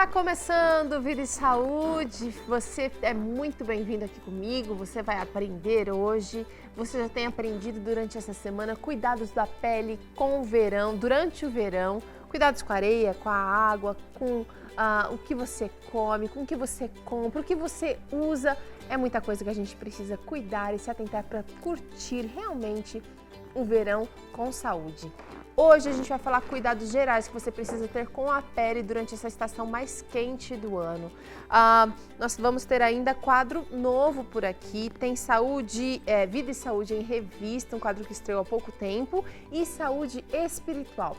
Tá começando Vida e Saúde, você é muito bem-vindo aqui comigo, você vai aprender hoje, você já tem aprendido durante essa semana cuidados da pele com o verão, durante o verão, cuidados com a areia, com a água, com o que você come, com o que você compra, o que você usa, é muita coisa que a gente precisa cuidar e se atentar para curtir realmente o verão com saúde. Hoje a gente vai falar cuidados gerais que você precisa ter com a pele durante essa estação mais quente do ano. Nós vamos ter ainda quadro novo por aqui, tem saúde, Vida e Saúde em Revista, um quadro que estreou há pouco tempo, e saúde espiritual.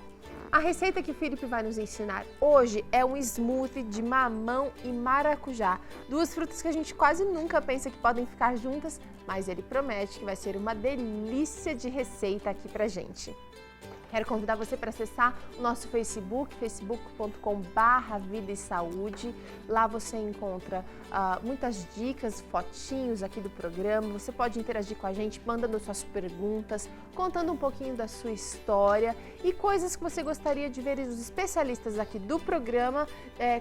A receita que o Felipe vai nos ensinar hoje é um smoothie de mamão e maracujá, duas frutas que a gente quase nunca pensa que podem ficar juntas, mas ele promete que vai ser uma delícia de receita aqui pra gente. Quero convidar você para acessar o nosso Facebook, facebook.com/Vida e Saúde. Lá você encontra muitas dicas, fotinhos aqui do programa. Você pode interagir com a gente, mandando suas perguntas, contando um pouquinho da sua história e coisas que você gostaria de ver os especialistas aqui do programa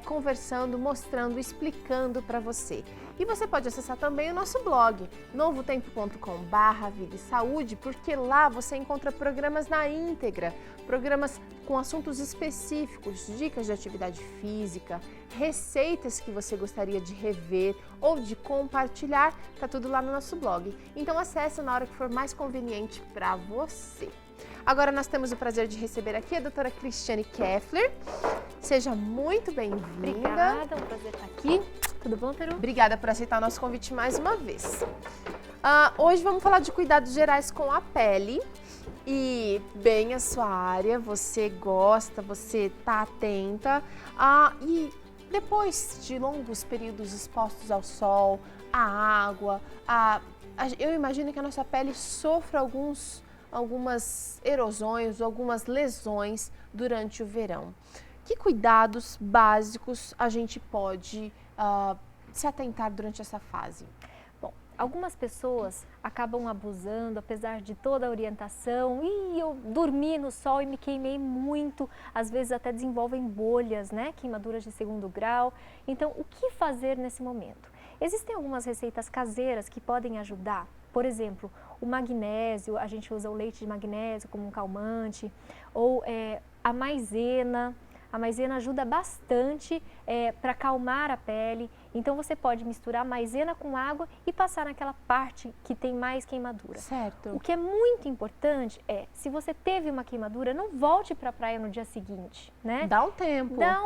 conversando, mostrando, explicando para você. E você pode acessar também o nosso blog, novotempo.com/Vida e Saúde, porque lá você encontra programas na íntegra, programas com assuntos específicos, dicas de atividade física, receitas que você gostaria de rever ou de compartilhar, tá tudo lá no nosso blog. Então acesse na hora que for mais conveniente para você. Agora nós temos o prazer de receber aqui a doutora Cristiane Keffler. Seja muito bem-vinda. Obrigada, é um prazer estar aqui. Tudo bom, Peru? Obrigada por aceitar o nosso convite mais uma vez. Hoje vamos falar de cuidados gerais com a pele. E bem a sua área, você gosta, você está atenta. E depois de longos períodos expostos ao sol, à água, eu imagino que a nossa pele sofra algumas erosões, algumas lesões durante o verão. Que cuidados básicos a gente pode se atentar durante essa fase? Algumas pessoas acabam abusando, apesar de toda a orientação, e eu dormi no sol e me queimei muito, às vezes até desenvolvem bolhas, né? Queimaduras de 2º grau. Então, o que fazer nesse momento? Existem algumas receitas caseiras que podem ajudar. Por exemplo, o magnésio, a gente usa o leite de magnésio como um calmante, ou a maisena. A maisena ajuda bastante para acalmar a pele, então você pode misturar maisena com água e passar naquela parte que tem mais queimadura. Certo. O que é muito importante é, se você teve uma queimadura, não volte para a praia no dia seguinte, né? Dá um tempo. Dá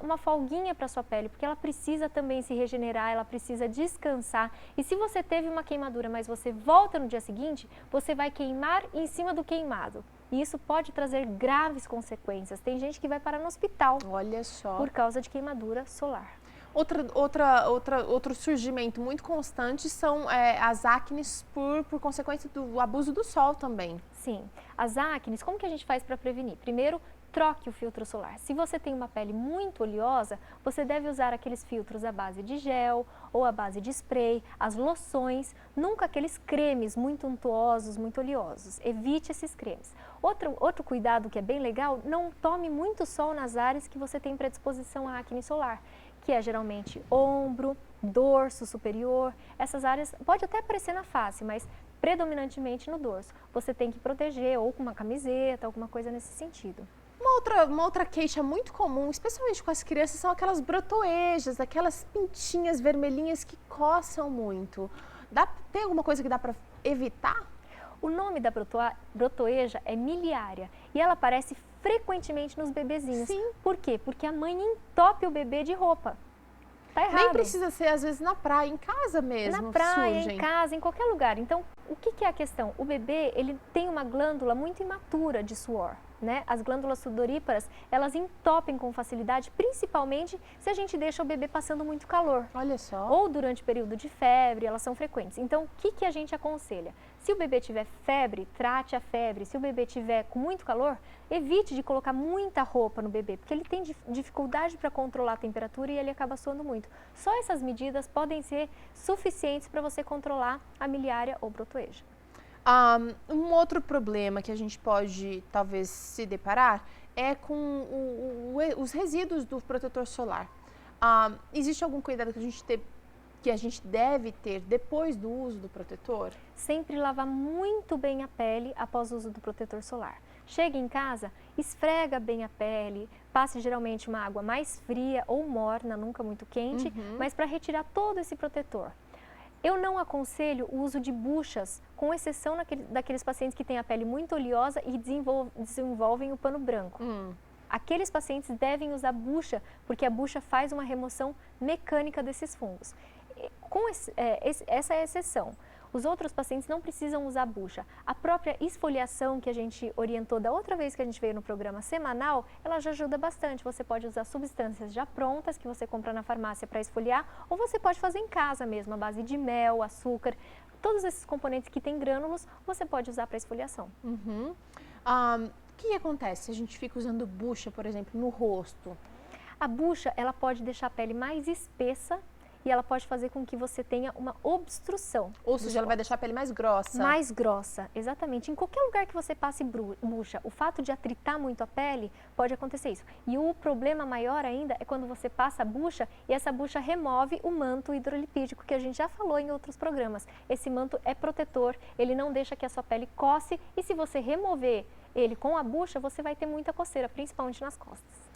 uma folguinha para a sua pele, porque ela precisa também se regenerar, ela precisa descansar. E se você teve uma queimadura, mas você volta no dia seguinte, você vai queimar em cima do queimado. E isso pode trazer graves consequências. Tem gente que vai parar no hospital. Olha só. Por causa de queimadura solar. Outro surgimento muito constante são as acnes por consequência do abuso do sol também. Sim. As acnes, como que a gente faz para prevenir? Primeiro, troque o filtro solar. Se você tem uma pele muito oleosa, você deve usar aqueles filtros à base de gel ou à base de spray, as loções, nunca aqueles cremes muito untuosos, muito oleosos. Evite esses cremes. Outro cuidado que é bem legal, não tome muito sol nas áreas que você tem predisposição à acne solar, que é geralmente ombro, dorso superior. Essas áreas pode até aparecer na face, mas predominantemente no dorso. Você tem que proteger ou com uma camiseta, alguma coisa nesse sentido. Uma outra queixa muito comum, especialmente com as crianças, são aquelas brotoejas, aquelas pintinhas vermelhinhas que coçam muito. Tem alguma coisa que dá para evitar? O nome da brotoeja é miliária e ela aparece frequentemente nos bebezinhos. Sim. Por quê? Porque a mãe entope o bebê de roupa. Tá errado. Nem precisa ser, às vezes, na praia, em casa mesmo. Na praia, surgem. em casa, em qualquer lugar. Então, o que é a questão? O bebê, ele tem uma glândula muito imatura de suor, né? As glândulas sudoríparas, elas entopem com facilidade, principalmente se a gente deixa o bebê passando muito calor. Olha só. Ou durante o período de febre, elas são frequentes. Então, o que a gente aconselha? Se o bebê tiver febre, trate a febre. Se o bebê tiver com muito calor, evite de colocar muita roupa no bebê, porque ele tem dificuldade para controlar a temperatura e ele acaba suando muito. Só essas medidas podem ser suficientes para você controlar a miliária ou brotoeja. Um outro problema que a gente pode, talvez, se deparar é com os resíduos do protetor solar. Existe algum cuidado que a gente deve ter depois do uso do protetor? Sempre lavar muito bem a pele após o uso do protetor solar. Chega em casa, esfrega bem a pele, passe geralmente uma água mais fria ou morna, nunca muito quente, mas para retirar todo esse protetor. Eu não aconselho o uso de buchas, com exceção daqueles pacientes que têm a pele muito oleosa e desenvolvem o pano branco. Aqueles pacientes devem usar bucha, porque a bucha faz uma remoção mecânica desses fungos. Essa é a exceção. Os outros pacientes não precisam usar bucha. A própria esfoliação que a gente orientou da outra vez que a gente veio no programa semanal, ela já ajuda bastante. Você pode usar substâncias já prontas que você compra na farmácia para esfoliar, ou você pode fazer em casa mesmo, à base de mel, açúcar. Todos esses componentes que têm grânulos, você pode usar para esfoliação. O que acontece se a gente fica usando bucha, por exemplo, no rosto? A bucha, ela pode deixar a pele mais espessa e ela pode fazer com que você tenha uma obstrução. Ou seja, ela vai deixar a pele mais grossa. Mais grossa, exatamente. Em qualquer lugar que você passe bucha, o fato de atritar muito a pele, pode acontecer isso. E o problema maior ainda é quando você passa a bucha e essa bucha remove o manto hidrolipídico, que a gente já falou em outros programas. Esse manto é protetor, ele não deixa que a sua pele coce e se você remover ele com a bucha, você vai ter muita coceira, principalmente nas costas.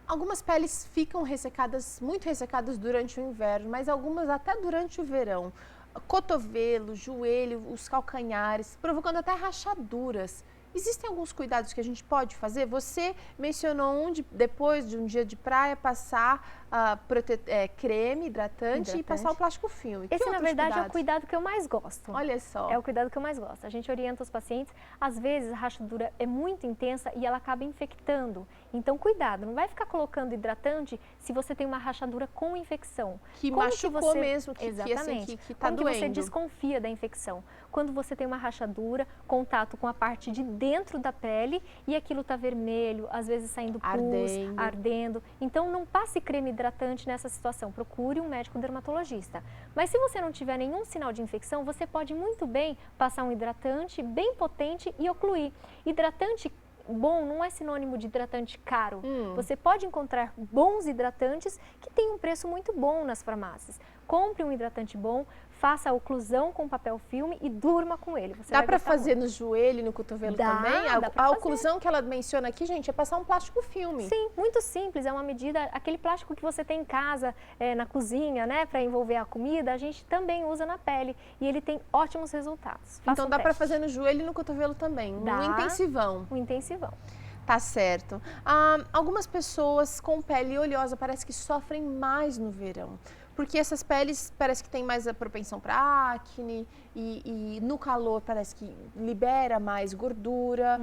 Algumas peles ficam ressecadas, muito ressecadas durante o inverno, mas algumas até durante o verão. Cotovelo, joelho, os calcanhares, provocando até rachaduras. Existem alguns cuidados que a gente pode fazer? Você mencionou depois de um dia de praia, passar creme hidratante e passar o plástico filme. Esse, na verdade, é o cuidado que eu mais gosto. Olha só. É o cuidado que eu mais gosto. A gente orienta os pacientes, às vezes a rachadura é muito intensa e ela acaba infectando. Então, cuidado, não vai ficar colocando hidratante se você tem uma rachadura com infecção. Que machucou mesmo, que está doendo. Como que você desconfia da infecção? Quando você tem uma rachadura, contato com a parte de dentro da pele e aquilo está vermelho, às vezes saindo pus, ardendo. Então, não passe creme hidratante nessa situação, procure um médico dermatologista. Mas se você não tiver nenhum sinal de infecção, você pode muito bem passar um hidratante bem potente e ocluir. Hidratante bom não é sinônimo de hidratante caro. Você pode encontrar bons hidratantes que têm um preço muito bom nas farmácias. Compre um hidratante bom, faça a oclusão com papel filme e durma com ele. Dá para fazer no joelho e no cotovelo também? A oclusão que ela menciona aqui, gente, é passar um plástico filme. Sim, muito simples. É uma medida, aquele plástico que você tem em casa, na cozinha, né, para envolver a comida, a gente também usa na pele e ele tem ótimos resultados. Então dá para fazer no joelho e no cotovelo também, no intensivão. No intensivão. Tá certo. Algumas pessoas com pele oleosa parece que sofrem mais no verão. Porque essas peles parece que tem mais a propensão para acne e no calor parece que libera mais gordura.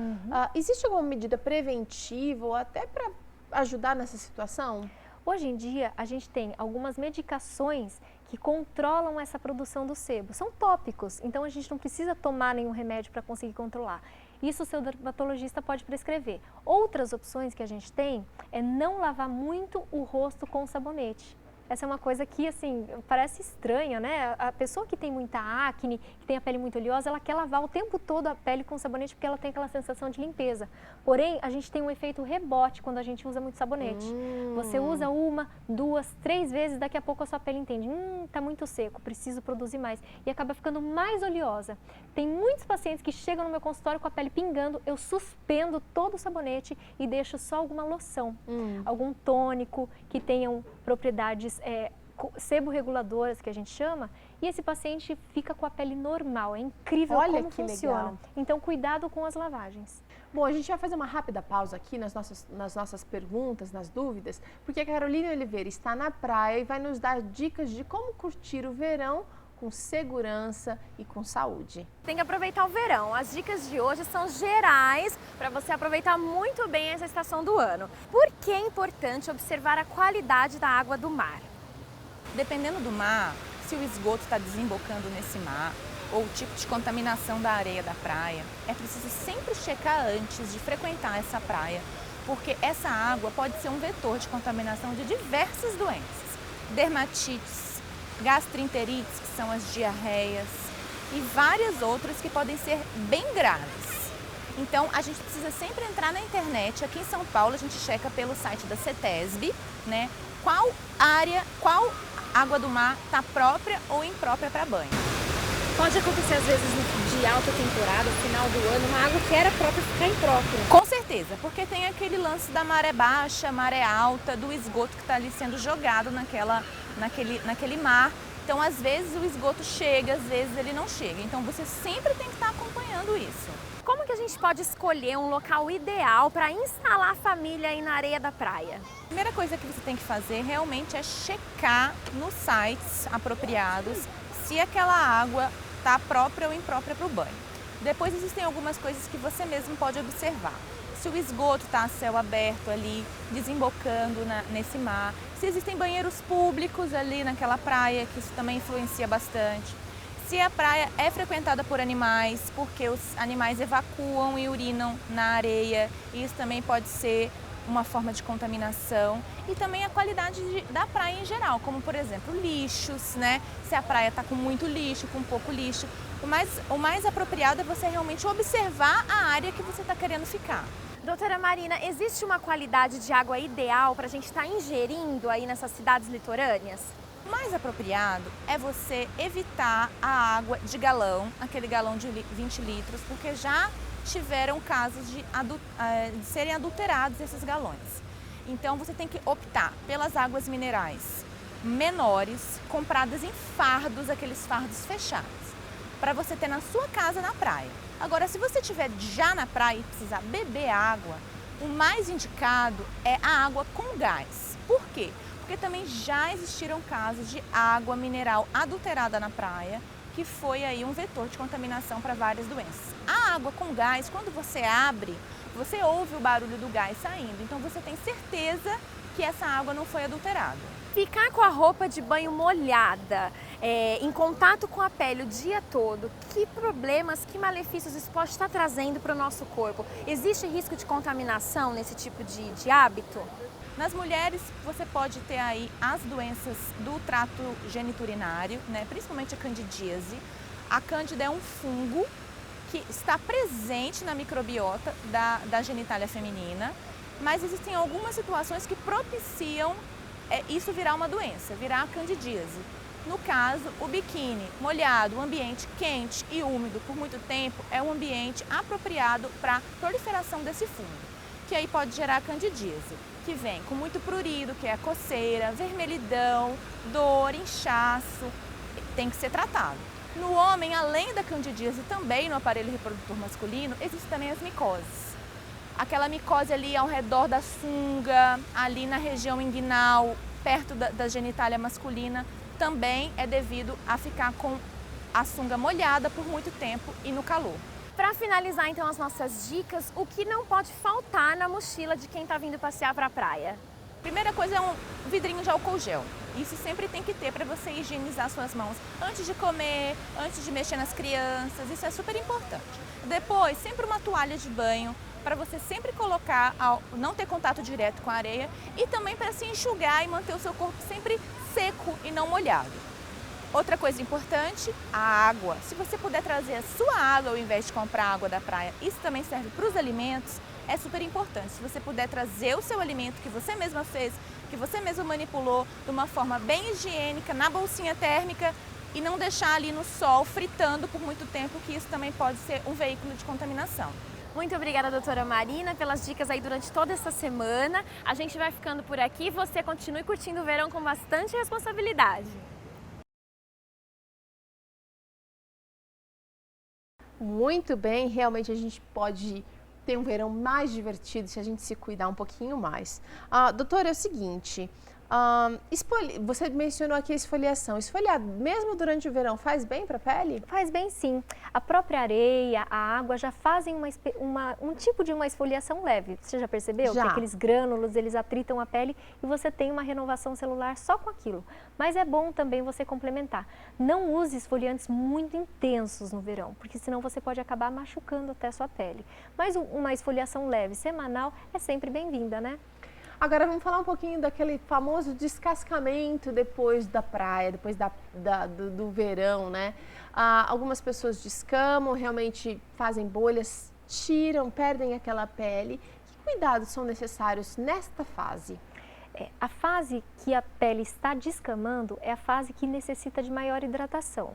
Existe alguma medida preventiva ou até para ajudar nessa situação? Hoje em dia, a gente tem algumas medicações que controlam essa produção do sebo. São tópicos, então a gente não precisa tomar nenhum remédio para conseguir controlar. Isso o seu dermatologista pode prescrever. Outras opções que a gente tem é não lavar muito o rosto com sabonete. Essa é uma coisa que, assim, parece estranha, né? A pessoa que tem muita acne, que tem a pele muito oleosa, ela quer lavar o tempo todo a pele com sabonete porque ela tem aquela sensação de limpeza. Porém, a gente tem um efeito rebote quando a gente usa muito sabonete. Você usa 1, 2, 3 vezes, daqui a pouco a sua pele entende, tá muito seco, preciso produzir mais. E acaba ficando mais oleosa. Tem muitos pacientes que chegam no meu consultório com a pele pingando, eu suspendo todo o sabonete e deixo só alguma loção, algum tônico que tenham propriedades seborreguladoras, que a gente chama, e esse paciente fica com a pele normal. É incrível como funciona. Legal. Então, cuidado com as lavagens. Bom, a gente vai fazer uma rápida pausa aqui nas nossas perguntas, nas dúvidas, porque a Caroline Oliveira está na praia e vai nos dar dicas de como curtir o verão com segurança e com saúde. Tem que aproveitar o verão. As dicas de hoje são gerais para você aproveitar muito bem essa estação do ano. Por que é importante observar a qualidade da água do mar? Dependendo do mar, se o esgoto está desembocando nesse mar ou o tipo de contaminação da areia da praia, é preciso sempre checar antes de frequentar essa praia, porque essa água pode ser um vetor de contaminação de diversas doenças, dermatites, gastroenterites, que são as diarreias, e várias outras que podem ser bem graves. Então, a gente precisa sempre entrar na internet. Aqui em São Paulo, a gente checa pelo site da CETESB, né? Qual água do mar está própria ou imprópria para banho. Pode acontecer, às vezes, de alta temporada, final do ano, uma água que era própria ficar imprópria. Com certeza, porque tem aquele lance da maré baixa, maré alta, do esgoto que está ali sendo jogado naquele mar. Então, às vezes, o esgoto chega, às vezes ele não chega. Então, você sempre tem que estar acompanhando isso. Como que a gente pode escolher um local ideal para instalar a família aí na areia da praia? A primeira coisa que você tem que fazer realmente é checar nos sites apropriados se aquela água está própria ou imprópria para o banho. Depois existem algumas coisas que você mesmo pode observar. Se o esgoto está a céu aberto ali, desembocando nesse mar, se existem banheiros públicos ali naquela praia, que isso também influencia bastante. Se a praia é frequentada por animais, porque os animais evacuam e urinam na areia, isso também pode ser uma forma de contaminação. E também a qualidade da praia em geral, como por exemplo lixos, né? Se a praia está com muito lixo, com pouco lixo. O mais apropriado é você realmente observar a área que você está querendo ficar. Doutora Marina, existe uma qualidade de água ideal para a gente estar ingerindo aí nessas cidades litorâneas? O mais apropriado é você evitar a água de galão, aquele galão de 20 litros, porque já tiveram casos de serem adulterados esses galões. Então você tem que optar pelas águas minerais menores, compradas em fardos, aqueles fardos fechados, para você ter na sua casa na praia. Agora, se você estiver já na praia e precisar beber água, o mais indicado é a água com gás. Por quê? Porque também já existiram casos de água mineral adulterada na praia, que foi aí um vetor de contaminação para várias doenças. A água com gás, quando você abre, você ouve o barulho do gás saindo, então você tem certeza que essa água não foi adulterada. Ficar com a roupa de banho molhada, em contato com a pele o dia todo, que problemas, que malefícios isso pode estar trazendo para o nosso corpo? Existe risco de contaminação nesse tipo de hábito? Nas mulheres, você pode ter aí as doenças do trato geniturinário, né? Principalmente a candidíase. A cândida é um fungo que está presente na microbiota da genitália feminina, mas existem algumas situações que propiciam isso virar uma doença, virar a candidíase. No caso, o biquíni molhado, um ambiente quente e úmido por muito tempo, é um ambiente apropriado para a proliferação desse fungo, que aí pode gerar a candidíase, que vem com muito prurido, que é a coceira, vermelhidão, dor, inchaço, tem que ser tratado. No homem, além da candidíase, também no aparelho reprodutor masculino, existem também as micoses. Aquela micose ali ao redor da sunga, ali na região inguinal, perto da genitália masculina, também é devido a ficar com a sunga molhada por muito tempo e no calor. Para finalizar então as nossas dicas, o que não pode faltar na mochila de quem está vindo passear para a praia? Primeira coisa é um vidrinho de álcool gel. Isso sempre tem que ter para você higienizar suas mãos antes de comer, antes de mexer nas crianças, isso é super importante. Depois, sempre uma toalha de banho, para você sempre colocar, não ter contato direto com a areia e também para se enxugar e manter o seu corpo sempre seco e não molhado. Outra coisa importante, a água. Se você puder trazer a sua água ao invés de comprar água da praia, isso também serve para os alimentos, é super importante. Se você puder trazer o seu alimento que você mesma fez, que você mesma manipulou de uma forma bem higiênica, na bolsinha térmica e não deixar ali no sol fritando por muito tempo, que isso também pode ser um veículo de contaminação. Muito obrigada, doutora Marina, pelas dicas aí durante toda essa semana. A gente vai ficando por aqui. Você continue curtindo o verão com bastante responsabilidade. Muito bem, realmente a gente pode ter um verão mais divertido se a gente se cuidar um pouquinho mais. Doutora, é o seguinte, você mencionou aqui a esfoliação. Esfoliar mesmo durante o verão faz bem para a pele? Faz bem sim. A própria areia, a água já fazem um tipo de uma esfoliação leve. Você já percebeu? Já. Que aqueles grânulos, eles atritam a pele e você tem uma renovação celular só com aquilo. Mas é bom também você complementar. Não use esfoliantes muito intensos no verão, porque senão você pode acabar machucando até a sua pele. Mas uma esfoliação leve, semanal, é sempre bem-vinda, né? Agora vamos falar um pouquinho daquele famoso descascamento depois da praia, depois do verão, né? Algumas pessoas descamam, realmente fazem bolhas tiram, perdem aquela pele. Que cuidados são necessários nesta fase? A fase que a pele está descamando é a fase que necessita de maior hidratação.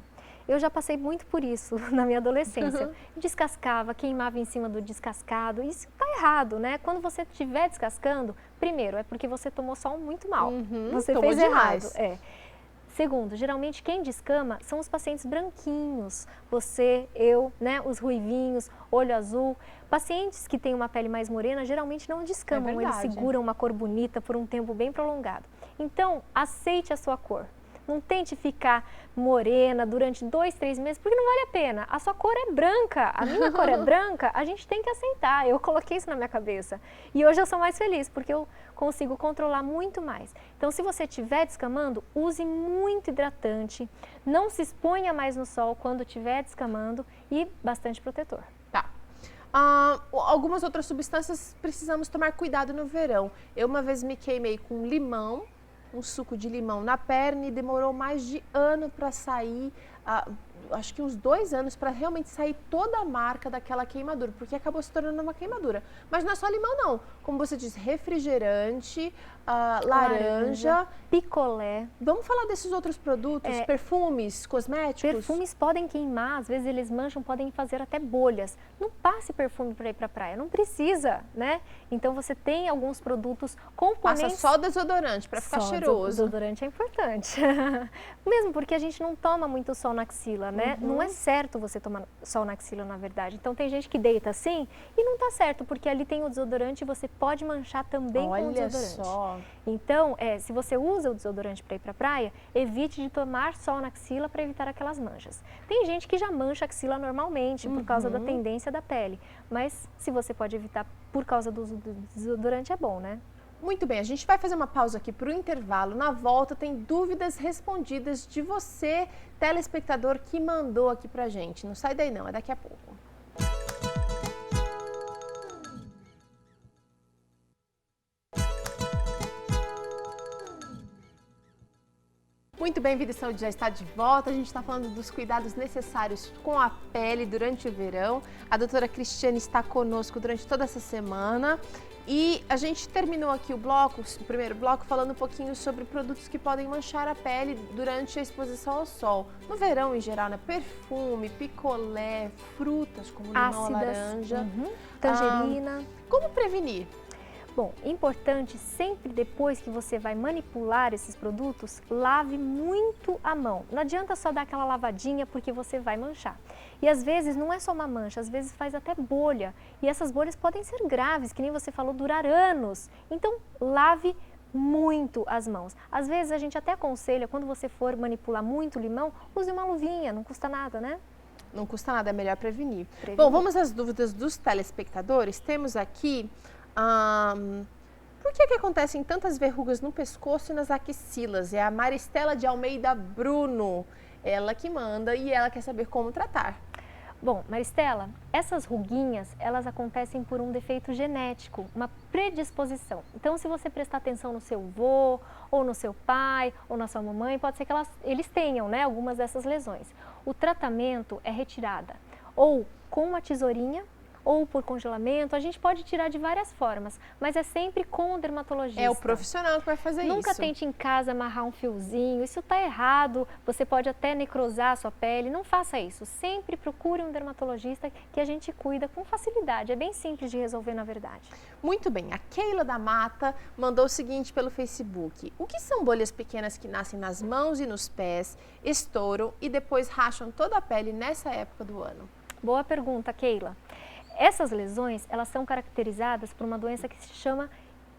Eu já passei muito por isso na minha adolescência. Descascava, queimava em cima do descascado. Isso está errado, né? Quando você estiver descascando, primeiro, é porque você tomou sol muito mal. Você tomou fez demais. errado. Segundo, geralmente quem descama são os pacientes branquinhos. Você, eu, né? Os ruivinhos, olho azul. Pacientes que têm uma pele mais morena geralmente não descamam, eles seguram uma cor bonita por um tempo bem prolongado. Então, aceite a sua cor. Não tente ficar morena durante 2, 3 meses, porque não vale a pena. A sua cor é branca, a minha cor é branca, a gente tem que aceitar. Eu coloquei isso na minha cabeça. E hoje eu sou mais feliz, porque eu consigo controlar muito mais. Então, se você estiver descamando, use muito hidratante, não se exponha mais no sol quando estiver descamando e bastante protetor. Tá. Algumas outras substâncias precisamos tomar cuidado no verão. Eu uma vez me queimei com limão, um suco de limão na perna e demorou mais de ano para sair, acho que uns 2 anos para realmente sair toda a marca daquela queimadura, porque acabou se tornando uma queimadura. Mas não é só limão não, como você diz, refrigerante, laranja, picolé. Vamos falar desses outros produtos, perfumes, cosméticos? Perfumes podem queimar, às vezes eles mancham, podem fazer até bolhas. Não passe perfume para ir para a praia, não precisa, né? Então você tem alguns produtos componentes... Passa só desodorante para ficar cheiroso. Desodorante é importante. Mesmo porque a gente não toma muito sol na axila, né? Não é certo você tomar sol na axila, na verdade. Então tem gente que deita assim e não tá certo, porque ali tem o desodorante e você pode manchar também com o desodorante. Olha só! Então, se você usa o desodorante para ir para a praia, evite de tomar sol na axila para evitar aquelas manchas. Tem gente que já mancha a axila normalmente por causa da tendência da pele, mas se você pode evitar por causa do desodorante é bom, né? Muito bem, a gente vai fazer uma pausa aqui para o intervalo. Na volta tem dúvidas respondidas de você, telespectador, que mandou aqui pra gente. Não sai daí não, é daqui a pouco. Muito bem, Vida e Saúde já está de volta. A gente está falando dos cuidados necessários com a pele durante o verão. A doutora Cristiane está conosco durante toda essa semana. E a gente terminou aqui o primeiro bloco, falando um pouquinho sobre produtos que podem manchar a pele durante a exposição ao sol. No verão, em geral, né? Perfume, picolé, frutas como limão, laranja, tangerina. Como prevenir? Bom, importante, sempre depois que você vai manipular esses produtos, lave muito a mão. Não adianta só dar aquela lavadinha porque você vai manchar. E às vezes não é só uma mancha, às vezes faz até bolha. E essas bolhas podem ser graves, que nem você falou, durar anos. Então, lave muito as mãos. Às vezes a gente até aconselha, quando você for manipular muito limão, use uma luvinha, não custa nada, né? Não custa nada, é melhor prevenir. Bom, vamos às dúvidas dos telespectadores. Temos aqui... por que acontecem tantas verrugas no pescoço e nas axilas? É a Maristela de Almeida Bruno, ela que manda e ela quer saber como tratar. Bom, Maristela, essas ruguinhas, elas acontecem por um defeito genético, uma predisposição. Então, se você prestar atenção no seu avô, ou no seu pai, ou na sua mamãe, pode ser que eles tenham, né, algumas dessas lesões. O tratamento é retirada, ou com uma tesourinha, ou por congelamento, a gente pode tirar de várias formas, mas é sempre com o dermatologista. É o profissional que vai fazer isso. Nunca tente em casa amarrar um fiozinho, isso está errado, você pode até necrosar a sua pele, não faça isso. Sempre procure um dermatologista que a gente cuida com facilidade, é bem simples de resolver na verdade. Muito bem, a Keila da Mata mandou o seguinte pelo Facebook. O que são bolhas pequenas que nascem nas mãos e nos pés, estouram e depois racham toda a pele nessa época do ano? Boa pergunta, Keila. Essas lesões, elas são caracterizadas por uma doença que se chama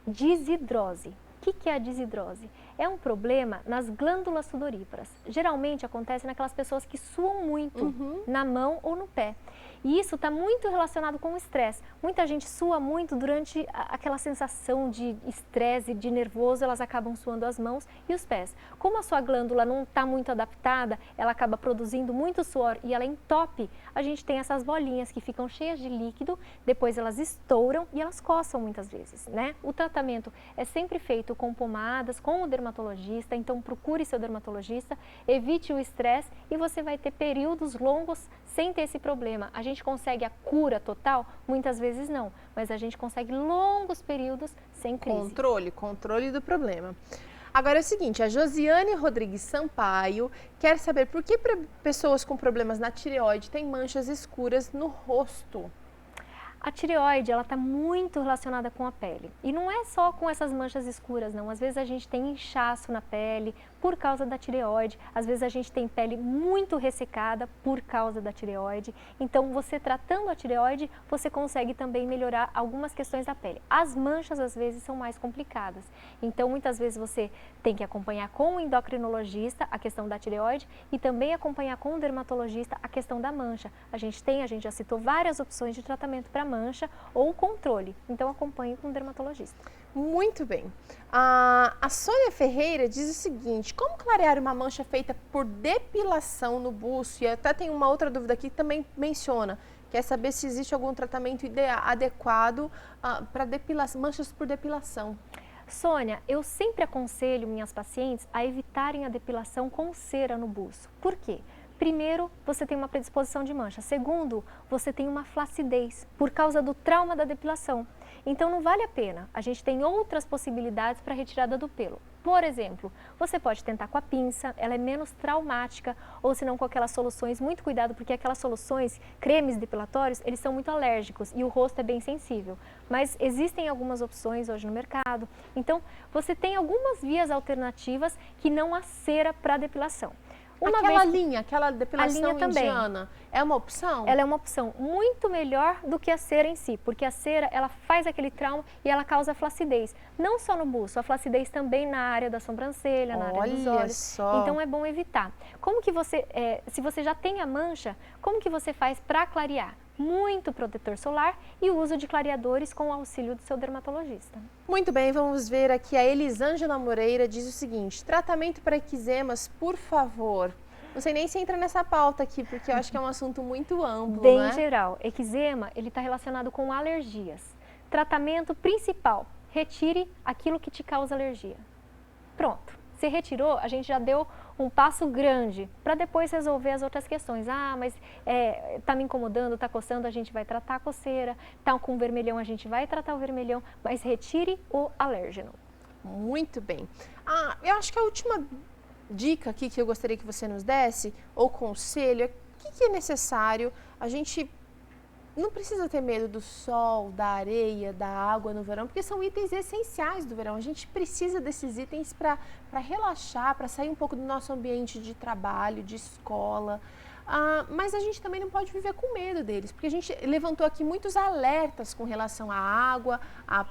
desidrose. O que é a desidrose? É um problema nas glândulas sudoríparas. Geralmente acontece naquelas pessoas que suam muito na mão ou no pé. E isso está muito relacionado com o estresse. Muita gente sua muito durante aquela sensação de estresse, de nervoso, elas acabam suando as mãos e os pés. Como a sua glândula não está muito adaptada, ela acaba produzindo muito suor e ela entope, a gente tem essas bolinhas que ficam cheias de líquido, depois elas estouram e elas coçam muitas vezes, né? O tratamento é sempre feito com pomadas, com o dermatologista, então procure seu dermatologista, evite o estresse e você vai ter períodos longos sem ter esse problema. A gente consegue a cura total? Muitas vezes não, mas a gente consegue longos períodos sem crise. Controle do problema. Agora é o seguinte, a Josiane Rodrigues Sampaio quer saber por que pessoas com problemas na tireoide têm manchas escuras no rosto. A tireoide, ela está muito relacionada com a pele. E não é só com essas manchas escuras, não. Às vezes a gente tem inchaço na pele por causa da tireoide. Às vezes a gente tem pele muito ressecada por causa da tireoide. Então, você tratando a tireoide, você consegue também melhorar algumas questões da pele. As manchas, às vezes, são mais complicadas. Então, muitas vezes você tem que acompanhar com o endocrinologista a questão da tireoide e também acompanhar com o dermatologista a questão da mancha. A gente já citou várias opções de tratamento para mancha ou controle. Então, acompanhe com o dermatologista. Muito bem. A Sônia Ferreira diz o seguinte, como clarear uma mancha feita por depilação no buço? E até tem uma outra dúvida aqui que também menciona, quer saber se existe algum tratamento adequado para manchas por depilação. Sônia, eu sempre aconselho minhas pacientes a evitarem a depilação com cera no buço. Por quê? Primeiro, você tem uma predisposição de mancha. Segundo, você tem uma flacidez por causa do trauma da depilação. Então, não vale a pena. A gente tem outras possibilidades para retirada do pelo. Por exemplo, você pode tentar com a pinça, ela é menos traumática, ou se não com aquelas soluções, muito cuidado, porque aquelas soluções, cremes depilatórios, eles são muito alérgicos e o rosto é bem sensível. Mas existem algumas opções hoje no mercado. Então, você tem algumas vias alternativas que não a cera para depilação. Aquela depilação indiana, é uma opção? Ela é uma opção muito melhor do que a cera em si, porque a cera, ela faz aquele trauma e ela causa flacidez. Não só no buço, a flacidez também na área da sobrancelha, na área dos olhos. Só. Então é bom evitar. Como que você, se você já tem a mancha, como que você faz para clarear? Muito protetor solar e o uso de clareadores com o auxílio do seu dermatologista. Muito bem, vamos ver aqui a Elisângela Moreira diz o seguinte, tratamento para eczemas, por favor. Não sei nem se entra nessa pauta aqui, porque eu acho que é um assunto muito amplo, bem né? geral. Eczema, ele está relacionado com alergias. Tratamento principal, retire aquilo que te causa alergia. Pronto. Você retirou, a gente já deu um passo grande para depois resolver as outras questões. Ah, mas tá me incomodando, tá coçando, a gente vai tratar a coceira. Tá com vermelhão, a gente vai tratar o vermelhão, mas retire o alérgeno. Muito bem. Eu acho que a última dica aqui que eu gostaria que você nos desse, ou conselho, é o que é necessário a gente... Não precisa ter medo do sol, da areia, da água no verão, porque são itens essenciais do verão. A gente precisa desses itens para relaxar, para sair um pouco do nosso ambiente de trabalho, de escola. Mas a gente também não pode viver com medo deles, porque a gente levantou aqui muitos alertas com relação à água, à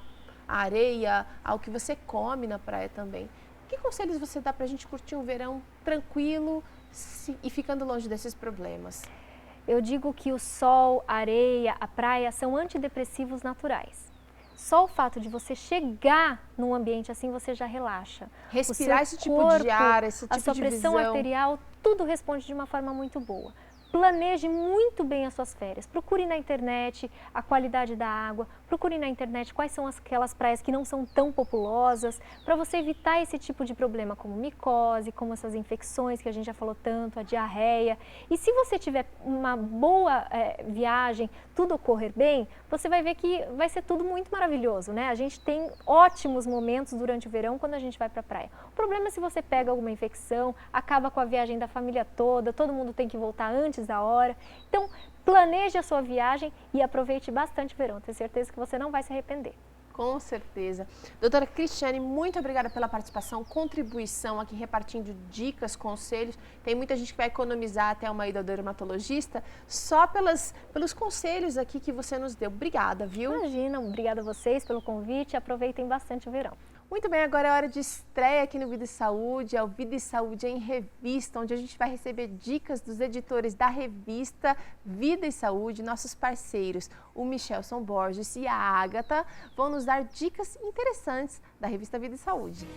areia, ao que você come na praia também. Que conselhos você dá para a gente curtir um verão tranquilo e ficando longe desses problemas? Eu digo que o sol, a areia, a praia são antidepressivos naturais. Só o fato de você chegar num ambiente assim, você já relaxa. Respirar esse tipo de ar, esse tipo de visão. A sua pressão arterial, tudo responde de uma forma muito boa. Planeje muito bem as suas férias. Procure na internet a qualidade da água, procure na internet quais são aquelas praias que não são tão populosas, para você evitar esse tipo de problema como micose, como essas infecções que a gente já falou tanto, a diarreia. E se você tiver uma boa viagem, tudo ocorrer bem, você vai ver que vai ser tudo muito maravilhoso, né? A gente tem ótimos momentos durante o verão quando a gente vai para a praia. O problema é se você pega alguma infecção, acaba com a viagem da família toda, todo mundo tem que voltar antes da hora. Então, planeje a sua viagem e aproveite bastante o verão. Tenho certeza que você não vai se arrepender. Com certeza. Doutora Cristiane, muito obrigada pela participação, contribuição aqui, repartindo dicas, conselhos. Tem muita gente que vai economizar até uma ida ao dermatologista só pelos conselhos aqui que você nos deu. Obrigada, viu? Imagina, obrigada a vocês pelo convite. Aproveitem bastante o verão. Muito bem, agora é hora de estreia aqui no Vida e Saúde, é o Vida e Saúde em Revista, onde a gente vai receber dicas dos editores da revista Vida e Saúde, nossos parceiros, o Michelson Borges e a Ágata, vão nos dar dicas interessantes da revista Vida e Saúde.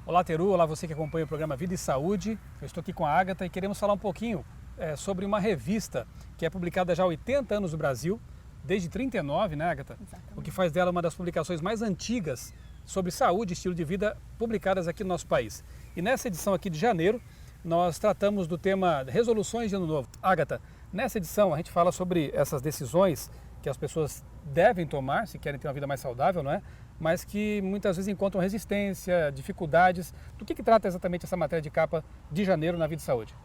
Olá, Teru, olá você que acompanha o programa Vida e Saúde. Eu estou aqui com a Ágata e queremos falar um pouquinho sobre uma revista que é publicada já há 80 anos no Brasil, desde 39, né, Agatha? Exatamente. O que faz dela uma das publicações mais antigas sobre saúde e estilo de vida publicadas aqui no nosso país. E nessa edição aqui de janeiro, nós tratamos do tema resoluções de ano novo. Agatha, nessa edição a gente fala sobre essas decisões que as pessoas devem tomar se querem ter uma vida mais saudável, não é? Mas que muitas vezes encontram resistência, dificuldades. Do que trata exatamente essa matéria de capa de janeiro na Vida e Saúde?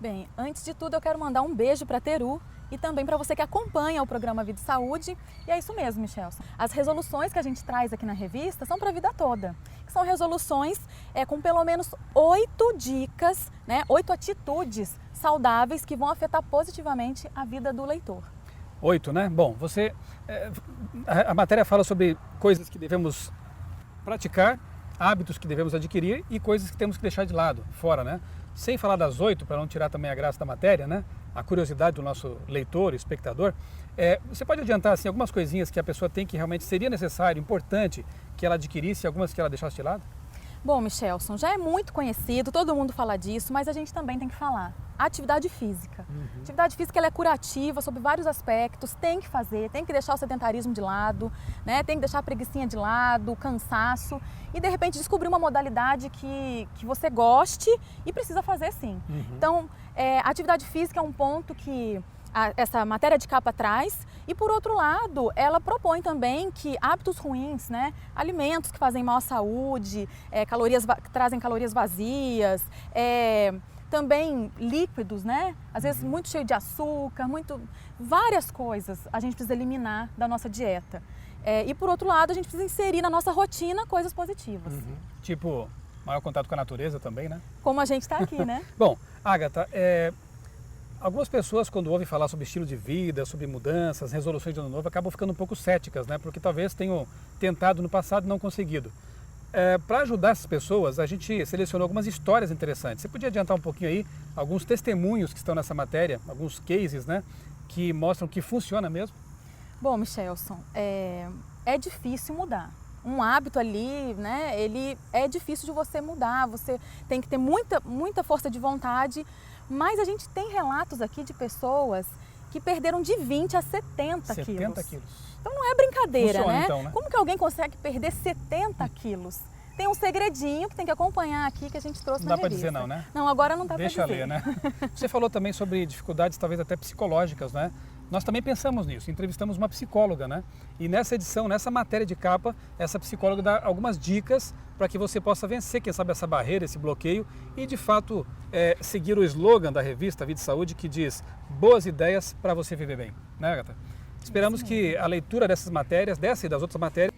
Bem, antes de tudo eu quero mandar um beijo para a Teru e também para você que acompanha o programa Vida e Saúde. E é isso mesmo, Michelson. As resoluções que a gente traz aqui na revista são para a vida toda. São resoluções com pelo menos 8 dicas, 8 atitudes saudáveis que vão afetar positivamente a vida do leitor. 8, né? Bom, a matéria fala sobre coisas que devemos praticar, hábitos que devemos adquirir e coisas que temos que deixar de lado, fora, né? Sem falar das 8, para não tirar também a graça da matéria, né? A curiosidade do nosso leitor, espectador, você pode adiantar assim, algumas coisinhas que a pessoa tem que realmente seria necessário, importante que ela adquirisse, algumas que ela deixasse de lado? Bom, Michelson, já é muito conhecido, todo mundo fala disso, mas a gente também tem que falar. Atividade física. Atividade física ela é curativa sobre vários aspectos, tem que fazer, tem que deixar o sedentarismo de lado, tem que deixar a preguicinha de lado, o cansaço e de repente descobrir uma modalidade que você goste e precisa fazer sim. Então, a atividade física é um ponto que essa matéria de capa traz e por outro lado ela propõe também que hábitos ruins, alimentos que fazem mal à saúde, que trazem calorias vazias, também líquidos, às vezes muito cheio de açúcar, várias coisas a gente precisa eliminar da nossa dieta. E por outro lado a gente precisa inserir na nossa rotina coisas positivas. Tipo, maior contato com a natureza também, né? Como a gente está aqui, né? Bom, Agatha, algumas pessoas, quando ouvem falar sobre estilo de vida, sobre mudanças, resoluções de ano novo, acabam ficando um pouco céticas, né? Porque talvez tenham tentado no passado e não conseguido. Para ajudar essas pessoas, a gente selecionou algumas histórias interessantes. Você podia adiantar um pouquinho aí, alguns testemunhos que estão nessa matéria, alguns cases, né? Que mostram que funciona mesmo? Bom, Michelson, é difícil mudar. Um hábito ali, ele é difícil de você mudar, você tem que ter muita força de vontade, mas a gente tem relatos aqui de pessoas que perderam de 20 a 70 quilos. 70 quilos. Então não é brincadeira, Funciona, né? então, né? Como que alguém consegue perder 70 quilos? Tem um segredinho que tem que acompanhar aqui que a gente trouxe na revista. Não dá para dizer não, né? Não, agora não dá para dizer. Deixa ler, né? Você falou também sobre dificuldades talvez até psicológicas, né? Nós também pensamos nisso, entrevistamos uma psicóloga, né? E nessa edição, nessa matéria de capa, essa psicóloga dá algumas dicas para que você possa vencer, quem sabe, essa barreira, esse bloqueio e, de fato, seguir o slogan da revista Vida e Saúde que diz boas ideias para você viver bem, né, Agatha? Esperamos que a leitura dessas matérias, dessa e das outras matérias,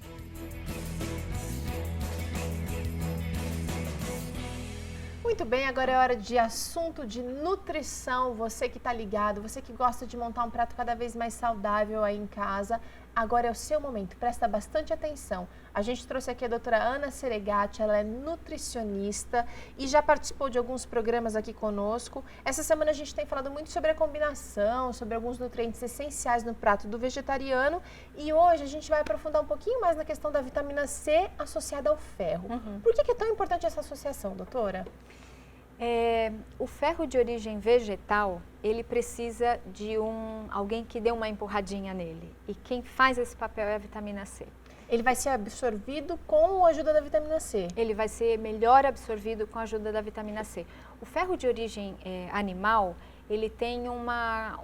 Muito bem, agora é hora de assunto de nutrição. Você que está ligado, você que gosta de montar um prato cada vez mais saudável aí em casa, agora é o seu momento, presta bastante atenção. A gente trouxe aqui a doutora Ana Seregatti, ela é nutricionista e já participou de alguns programas aqui conosco. Essa semana a gente tem falado muito sobre a combinação, sobre alguns nutrientes essenciais no prato do vegetariano e hoje a gente vai aprofundar um pouquinho mais na questão da vitamina C associada ao ferro. Por que é tão importante essa associação, doutora? O ferro de origem vegetal, ele precisa de alguém que dê uma empurradinha nele. E quem faz esse papel é a vitamina C. Ele vai ser absorvido com a ajuda da vitamina C? Ele vai ser melhor absorvido com a ajuda da vitamina C. O ferro de origem animal, ele tem uma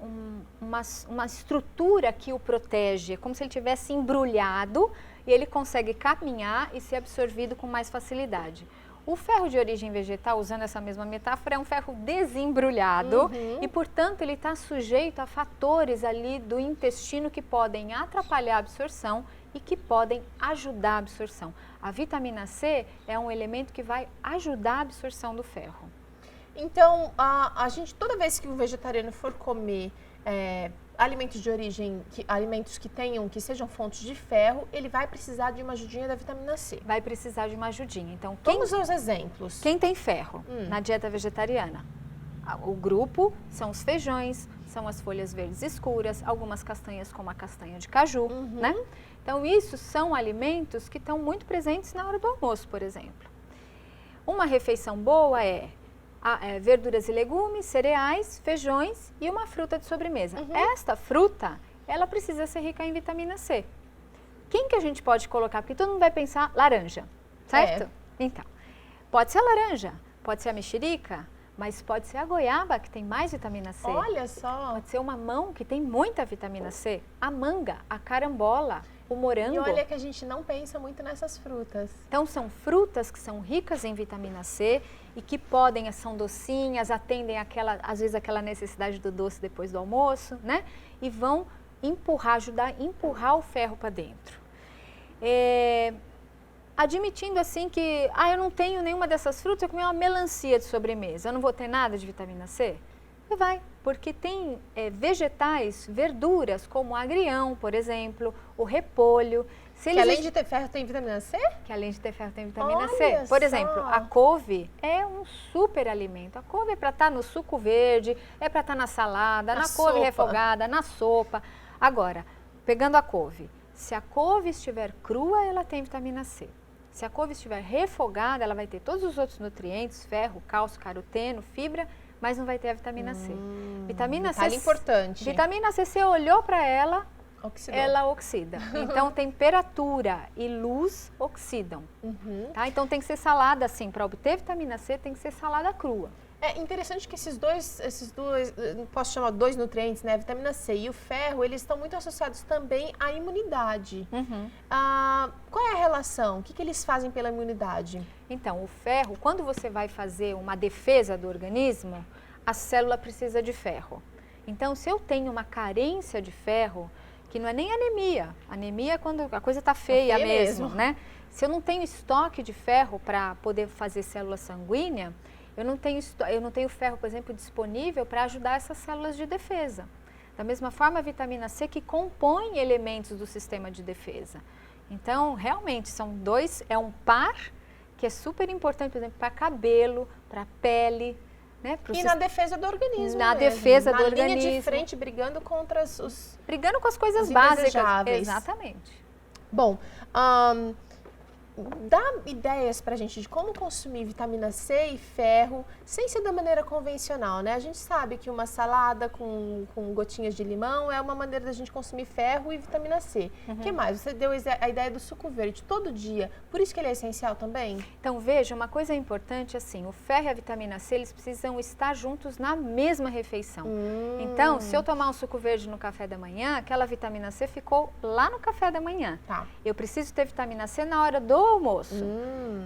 estrutura que o protege, é como se ele tivesse embrulhado e ele consegue caminhar e ser absorvido com mais facilidade. O ferro de origem vegetal, usando essa mesma metáfora, é um ferro desembrulhado e, portanto, ele está sujeito a fatores ali do intestino que podem atrapalhar a absorção e que podem ajudar a absorção. A vitamina C é um elemento que vai ajudar a absorção do ferro. Então, a gente, toda vez que um vegetariano for comer alimentos de origem, alimentos que sejam fontes de ferro, ele vai precisar de uma ajudinha da vitamina C. Vai precisar de uma ajudinha. Então, vamos aos exemplos. Quem tem ferro na dieta vegetariana? O grupo são os feijões, são as folhas verdes escuras, algumas castanhas como a castanha de caju, né? Então, isso são alimentos que estão muito presentes na hora do almoço, por exemplo. Uma refeição boa é verduras e legumes, cereais, feijões e uma fruta de sobremesa. Esta fruta, ela precisa ser rica em vitamina C. Quem que a gente pode colocar? Porque todo mundo vai pensar laranja, certo? Então, pode ser a laranja, pode ser a mexerica, mas pode ser a goiaba, que tem mais vitamina C. Olha só. Pode ser o mamão, que tem muita vitamina C. A manga, a carambola, o morango. E olha que a gente não pensa muito nessas frutas. Então, são frutas que são ricas em vitamina C e que podem, são docinhas, atendem às vezes aquela necessidade do doce depois do almoço, né? E vão ajudar a empurrar o ferro para dentro. Admitindo assim que, eu não tenho nenhuma dessas frutas, eu comi uma melancia de sobremesa, eu não vou ter nada de vitamina C? E vai, porque tem vegetais, verduras, como o agrião, por exemplo, o repolho. Que além de ter ferro, tem vitamina C? Que além de ter ferro, tem vitamina Olha C. Por só. exemplo, a couve é um super alimento. A couve é para estar no suco verde, é para estar na salada, na couve sopa. refogada, na sopa. Agora, pegando a couve, se a couve estiver crua, ela tem vitamina C. Se a couve estiver refogada, ela vai ter todos os outros nutrientes, ferro, cálcio, caroteno, fibra, mas não vai ter a vitamina C. Vitamina C, importante. Vitamina C, você olhou para ela, Oxidou. ela oxida. Então, temperatura e luz oxidam. Tá? Então, tem que ser salada assim. Para obter vitamina C, tem que ser salada crua. É interessante que esses dois, posso chamar dois nutrientes, né? A vitamina C e o ferro, eles estão muito associados também à imunidade. Qual é a relação? O que eles fazem pela imunidade? Então, o ferro, quando você vai fazer uma defesa do organismo, a célula precisa de ferro. Então, se eu tenho uma carência de ferro, que não é nem anemia. Anemia é quando a coisa está feia mesmo, né? Se eu não tenho estoque de ferro para poder fazer célula sanguínea, eu não tenho ferro, por exemplo, disponível para ajudar essas células de defesa. Da mesma forma, a vitamina C que compõe elementos do sistema de defesa. Então, realmente, é um par que é super importante, por exemplo, para cabelo, para pele, né? E na defesa do organismo. Na defesa do organismo. Na linha de frente, brigando contra brigando com as coisas os básicas. indesejáveis. Exatamente. Bom, dá ideias pra gente de como consumir vitamina C e ferro sem ser da maneira convencional, né? A gente sabe que uma salada com gotinhas de limão é uma maneira da gente consumir ferro e vitamina C. O que mais? Você deu a ideia do suco verde todo dia, por isso que ele é essencial também? Então, veja, uma coisa importante assim, o ferro e a vitamina C, eles precisam estar juntos na mesma refeição. Então, se eu tomar um suco verde no café da manhã, aquela vitamina C ficou lá no café da manhã. Tá. Eu preciso ter vitamina C na hora do almoço.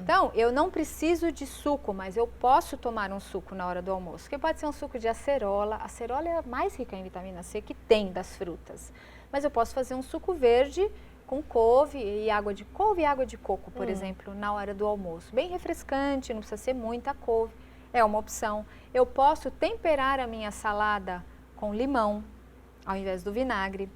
Então, eu não preciso de suco, mas eu posso tomar um suco na hora do almoço, que pode ser um suco de acerola. A acerola é a mais rica em vitamina C que tem das frutas. Mas eu posso fazer um suco verde com couve e água de coco, por exemplo, na hora do almoço. Bem refrescante, não precisa ser muita couve, é uma opção. Eu posso temperar a minha salada com limão, ao invés do vinagre.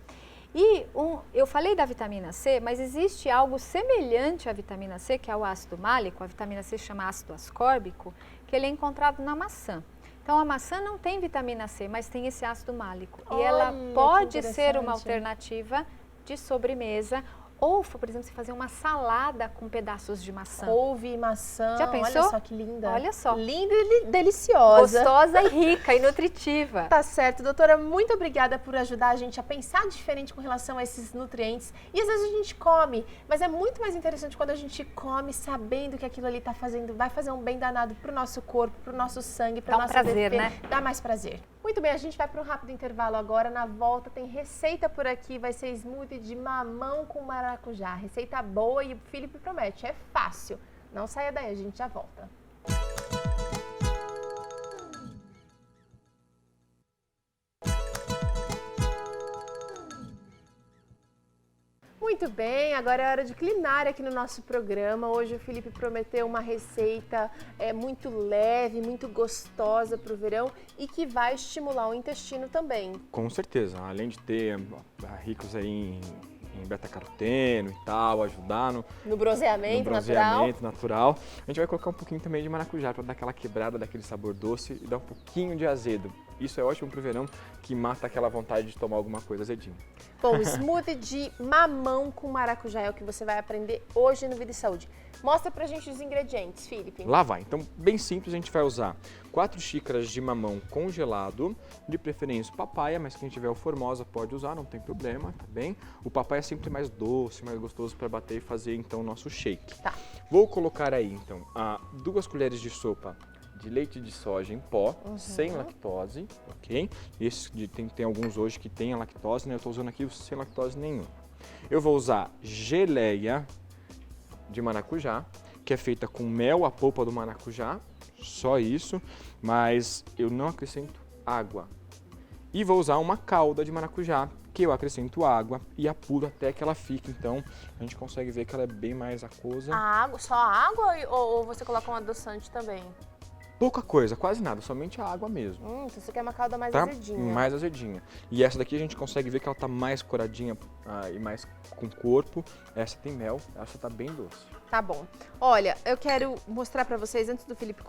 E eu falei da vitamina C, mas existe algo semelhante à vitamina C, que é o ácido málico. A vitamina C se chama ácido ascórbico, que ele é encontrado na maçã. Então, a maçã não tem vitamina C, mas tem esse ácido málico. E ela pode ser uma alternativa de sobremesa. Ou, por exemplo, você fazer uma salada com pedaços de maçã. Couve e maçã. Já pensou? Olha só que linda. Olha só. Linda e deliciosa. Gostosa e rica e nutritiva. Tá certo, doutora. Muito obrigada por ajudar a gente a pensar diferente com relação a esses nutrientes. E às vezes a gente come, mas é muito mais interessante quando a gente come sabendo que aquilo ali tá fazendo, vai fazer um bem danado pro nosso corpo, pro nosso sangue, pra nossa prazer, defesa. né? Dá mais prazer. Muito bem, a gente vai para um rápido intervalo agora. Na volta tem receita por aqui, vai ser smoothie de mamão com maracujá. Receita boa e o Felipe promete, é fácil. Não saia daí, a gente já volta. Muito bem, agora é hora de culinária aqui no nosso programa. Hoje o Felipe prometeu uma receita muito leve, muito gostosa para o verão e que vai estimular o intestino também. Com certeza, além de ter ricos aí em beta-caroteno e tal, ajudar no bronzeamento natural. A gente vai colocar um pouquinho também de maracujá para dar aquela quebrada daquele sabor doce e dar um pouquinho de azedo. Isso é ótimo pro verão, que mata aquela vontade de tomar alguma coisa azedinha. Bom, smoothie de mamão com maracujá é o que você vai aprender hoje no Vida e Saúde. Mostra pra gente os ingredientes, Felipe. Lá vai. Então, bem simples, a gente vai usar 4 xícaras de mamão congelado, de preferência papaya, mas quem tiver o Formosa pode usar, não tem problema, tá bem? O papaya é sempre mais doce, mais gostoso para bater e fazer então o nosso shake. Tá. Vou colocar aí então 2 colheres de sopa de leite de soja em pó, sem lactose, ok? Tem alguns hoje que tem a lactose, né? Eu estou usando aqui o sem lactose nenhum. Eu vou usar geleia de maracujá, que é feita com mel, a polpa do maracujá, só isso, mas eu não acrescento água. E vou usar uma calda de maracujá, que eu acrescento água e apuro até que ela fique, então a gente consegue ver que ela é bem mais aquosa. A água, só a água ou você coloca um adoçante também? Pouca coisa, quase nada, somente a água mesmo. Então você quer uma calda mais Tá? azedinha. Mais azedinha. E essa daqui a gente consegue ver que ela tá mais coradinha e mais com corpo. Essa tem mel, essa tá bem doce. Tá bom. Olha, eu quero mostrar pra vocês, antes do Felipe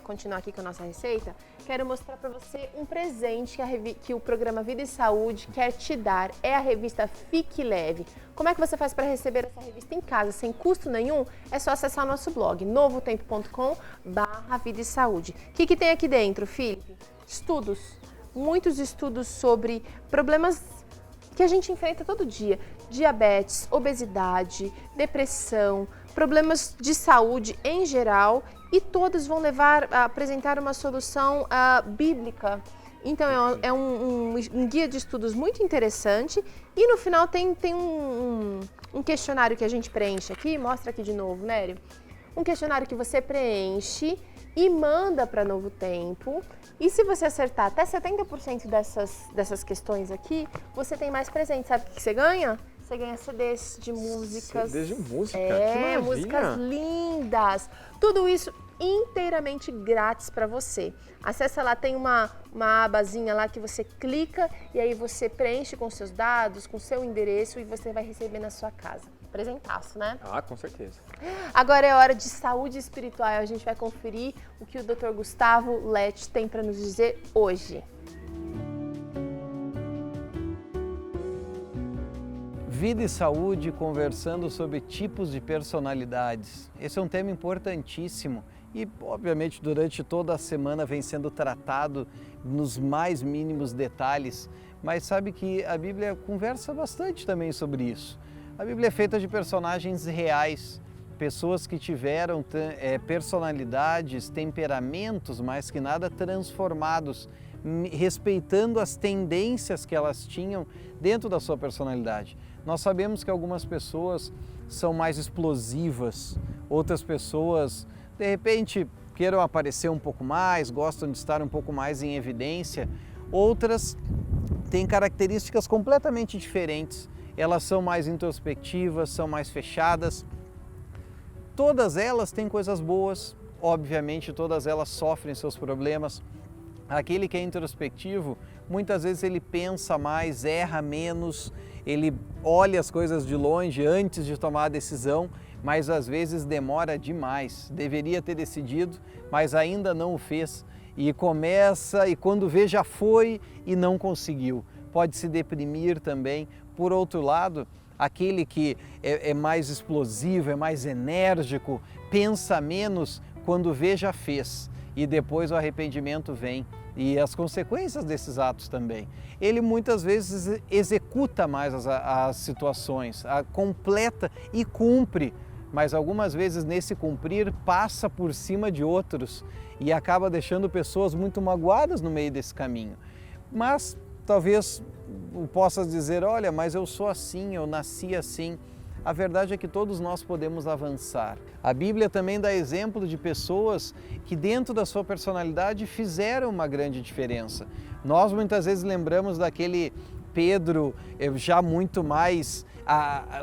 continuar aqui com a nossa receita, quero mostrar pra você um presente que o programa Vida e Saúde quer te dar. É a revista Fique Leve. Como é que você faz para receber essa revista em casa, sem custo nenhum? É só acessar o nosso blog, novotempo.com/vida e saúde. O que tem aqui dentro, Felipe? Estudos. Muitos estudos sobre problemas que a gente enfrenta todo dia. Diabetes, obesidade, depressão, problemas de saúde em geral, e todos vão levar a apresentar uma solução bíblica. Então é um guia de estudos muito interessante, e no final tem um questionário que a gente preenche aqui, mostra aqui de novo, Nério. Um questionário que você preenche e manda para Novo Tempo. E se você acertar até 70% dessas questões aqui, você tem mais presente. Sabe o que você ganha? Você ganha CDs de músicas. CDs de música? Que maravilha! Músicas lindas. Tudo isso inteiramente grátis para você. Acessa lá, tem uma abazinha lá que você clica e aí você preenche com seus dados, com seu endereço, e você vai receber na sua casa. Presentaço, né? Com certeza. Agora é hora de saúde espiritual. A gente vai conferir o que o Dr. Gustavo Lett tem para nos dizer hoje. Vida e saúde, conversando sobre tipos de personalidades. Esse é um tema importantíssimo e, obviamente, durante toda a semana vem sendo tratado nos mais mínimos detalhes, mas sabe que a Bíblia conversa bastante também sobre isso. A Bíblia é feita de personagens reais, pessoas que tiveram personalidades, temperamentos, mais que nada transformados, respeitando as tendências que elas tinham dentro da sua personalidade. Nós sabemos que algumas pessoas são mais explosivas, outras pessoas, de repente, queiram aparecer um pouco mais, gostam de estar um pouco mais em evidência, outras têm características completamente diferentes. Elas são mais introspectivas, são mais fechadas. Todas elas têm coisas boas, obviamente todas elas sofrem seus problemas. Aquele que é introspectivo, muitas vezes ele pensa mais, erra menos, ele olha as coisas de longe antes de tomar a decisão, mas às vezes demora demais. Deveria ter decidido, mas ainda não o fez. E começa, e quando vê já foi e não conseguiu. Pode se deprimir também. Por outro lado, aquele que é mais explosivo, é mais enérgico, pensa menos, quando vê já fez. E depois o arrependimento vem e as consequências desses atos também. Ele muitas vezes executa mais as situações, completa e cumpre, mas algumas vezes nesse cumprir passa por cima de outros e acaba deixando pessoas muito magoadas no meio desse caminho. Mas talvez possa dizer, olha, mas eu sou assim, eu nasci assim. A verdade é que todos nós podemos avançar. A Bíblia também dá exemplo de pessoas que dentro da sua personalidade fizeram uma grande diferença. Nós muitas vezes lembramos daquele Pedro já muito mais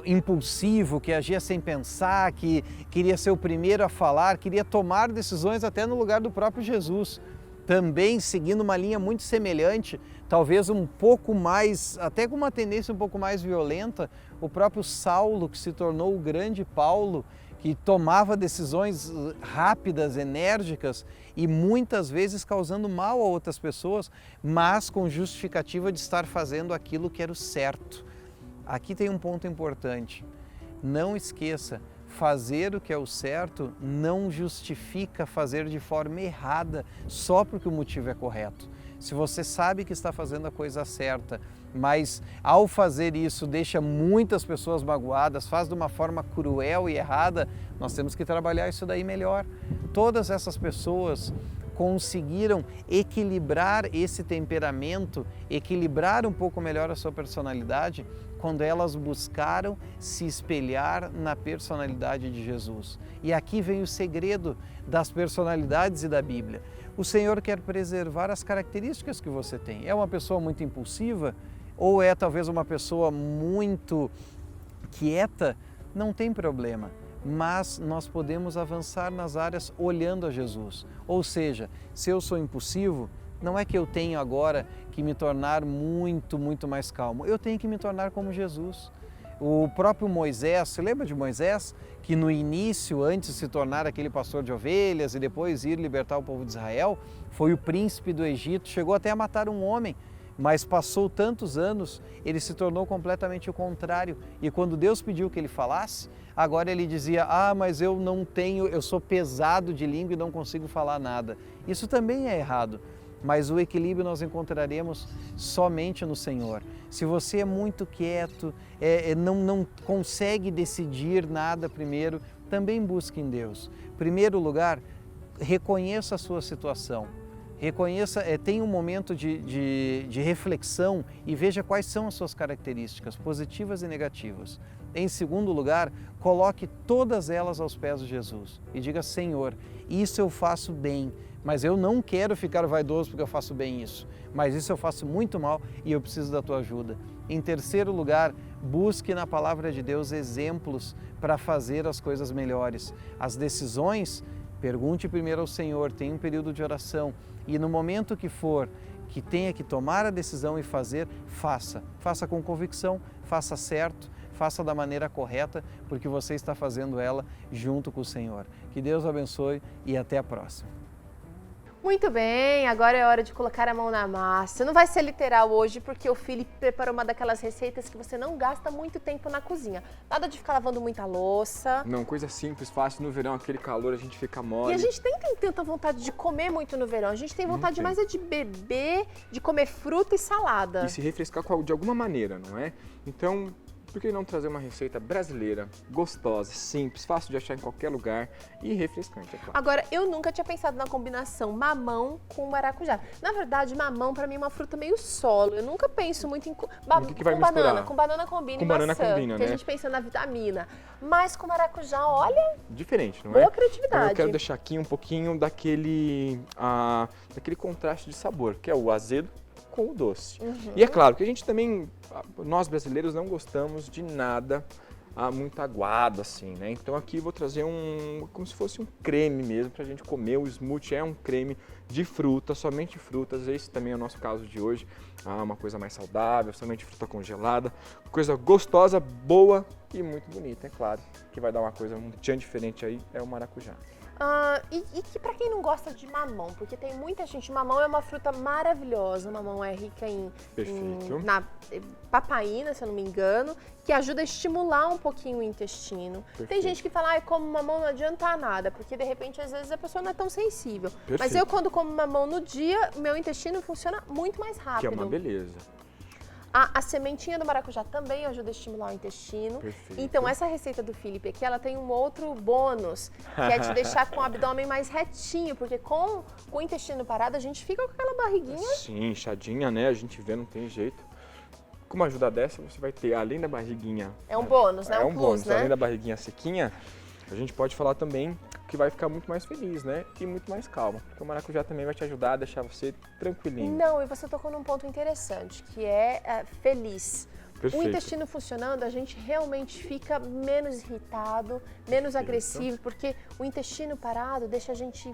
impulsivo, que agia sem pensar, que queria ser o primeiro a falar, queria tomar decisões até no lugar do próprio Jesus. Também seguindo uma linha muito semelhante, talvez um pouco mais, até com uma tendência um pouco mais violenta, o próprio Saulo, que se tornou o grande Paulo, que tomava decisões rápidas, enérgicas e muitas vezes causando mal a outras pessoas, mas com justificativa de estar fazendo aquilo que era o certo. Aqui tem um ponto importante. Não esqueça, fazer o que é o certo não justifica fazer de forma errada só porque o motivo é correto. Se você sabe que está fazendo a coisa certa, mas ao fazer isso deixa muitas pessoas magoadas, faz de uma forma cruel e errada, nós temos que trabalhar isso daí melhor. Todas essas pessoas conseguiram equilibrar esse temperamento, equilibrar um pouco melhor a sua personalidade, quando elas buscaram se espelhar na personalidade de Jesus. E aqui vem o segredo das personalidades e da Bíblia. O Senhor quer preservar as características que você tem. É uma pessoa muito impulsiva ou é talvez uma pessoa muito quieta? Não tem problema. Mas nós podemos avançar nas áreas olhando a Jesus. Ou seja, se eu sou impulsivo, não é que eu tenho agora que me tornar muito mais calmo. Eu tenho que me tornar como Jesus. O próprio Moisés, você lembra de Moisés? Que no início, antes de se tornar aquele pastor de ovelhas e depois ir libertar o povo de Israel, foi o príncipe do Egito, chegou até a matar um homem. Mas passou tantos anos, ele se tornou completamente o contrário. E quando Deus pediu que ele falasse, agora ele dizia, mas eu sou pesado de língua e não consigo falar nada. Isso também é errado, mas o equilíbrio nós encontraremos somente no Senhor. Se você é muito quieto, não consegue decidir nada primeiro, também busque em Deus. Em primeiro lugar, reconheça a sua situação. Reconheça, tenha um momento de reflexão e veja quais são as suas características, positivas e negativas. Em segundo lugar, coloque todas elas aos pés de Jesus e diga, Senhor, isso eu faço bem, mas eu não quero ficar vaidoso porque eu faço bem isso, mas isso eu faço muito mal e eu preciso da tua ajuda. Em terceiro lugar, busque na palavra de Deus exemplos para fazer as coisas melhores. As decisões, pergunte primeiro ao Senhor, tenha um período de oração e no momento que for, que tenha que tomar a decisão e fazer, faça com convicção, faça certo, faça da maneira correta, porque você está fazendo ela junto com o Senhor. Que Deus abençoe e até a próxima. Muito bem, agora é hora de colocar a mão na massa. Não vai ser literal hoje, porque o Felipe preparou uma daquelas receitas que você não gasta muito tempo na cozinha. Nada de ficar lavando muita louça. Não, coisa simples, fácil. No verão, aquele calor, a gente fica mole. E a gente nem tem tanta vontade de comer muito no verão. A gente tem vontade mais de beber, de comer fruta e salada. E se refrescar de alguma maneira, não é? Então, por que não trazer uma receita brasileira, gostosa, simples, fácil de achar em qualquer lugar e refrescante, é claro. Agora, eu nunca tinha pensado na combinação mamão com maracujá. Na verdade, mamão pra mim é uma fruta meio solo. Eu nunca penso muito em que vai misturar? banana. Com banana combina com e banana maçã, combina, que né? a gente pensa na vitamina. Mas com maracujá, olha... Diferente, não boa é? criatividade. Então eu quero deixar aqui um pouquinho daquele contraste de sabor, que é o azedo com o doce. E é claro que a gente também, nós brasileiros não gostamos de nada muito aguado assim, né? Então aqui vou trazer como se fosse um creme mesmo pra gente comer. O smoothie é um creme de fruta, somente frutas. Esse também é o nosso caso de hoje. Uma coisa mais saudável, somente fruta congelada. Coisa gostosa, boa e muito bonita, é claro. Que vai dar uma coisa um tchan diferente aí, é o maracujá. E que pra quem não gosta de mamão, porque tem muita gente, mamão é uma fruta maravilhosa, o mamão é rica na papaína, se eu não me engano, que ajuda a estimular um pouquinho o intestino. Perfeito. Tem gente que fala, como mamão não adianta nada, porque de repente às vezes a pessoa não é tão sensível. Perfeito. Mas eu quando como mamão no dia, meu intestino funciona muito mais rápido. Que é uma beleza. A sementinha do maracujá também ajuda a estimular o intestino. Perfeito. Então, essa receita do Felipe aqui, ela tem um outro bônus, que é te deixar com o abdômen mais retinho, porque com o intestino parado, a gente fica com aquela barriguinha. Sim, inchadinha, né? A gente vê, não tem jeito. Com uma ajuda dessa, você vai ter, além da barriguinha... É um bônus, né? É um plus, bônus, né? Além da barriguinha sequinha, a gente pode falar também que vai ficar muito mais feliz, né? E muito mais calma. Porque o maracujá também vai te ajudar a deixar você tranquilinho. Não, e você tocou num ponto interessante, que é feliz. Perfeito. O intestino funcionando, a gente realmente fica menos irritado, menos agressivo, porque o intestino parado deixa a gente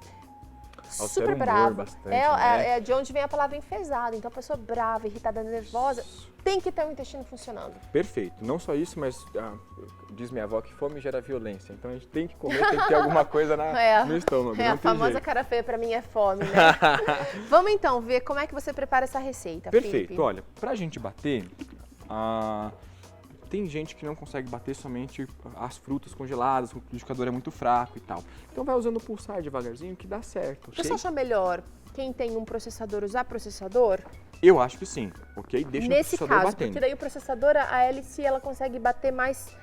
super bravo. Bastante, é de onde vem a palavra enfesado. Então, a pessoa brava, irritada, nervosa, tem que ter o intestino funcionando. Perfeito. Não só isso, mas diz minha avó que fome gera violência. Então, a gente tem que comer, tem que ter alguma coisa no estômago. A famosa jeito. Cara feia pra mim é fome, né? Vamos então ver como é que você prepara essa receita, Perfeito. Felipe. Olha, pra gente bater, Tem gente que não consegue bater somente as frutas congeladas, o liquidificador é muito fraco e tal. Então vai usando o pulsar devagarzinho que dá certo, ok? Você acha melhor quem tem um processador usar processador? Eu acho que sim, ok? Deixa o Nesse processador caso, batendo. porque daí o processador, a hélice, ela consegue bater mais,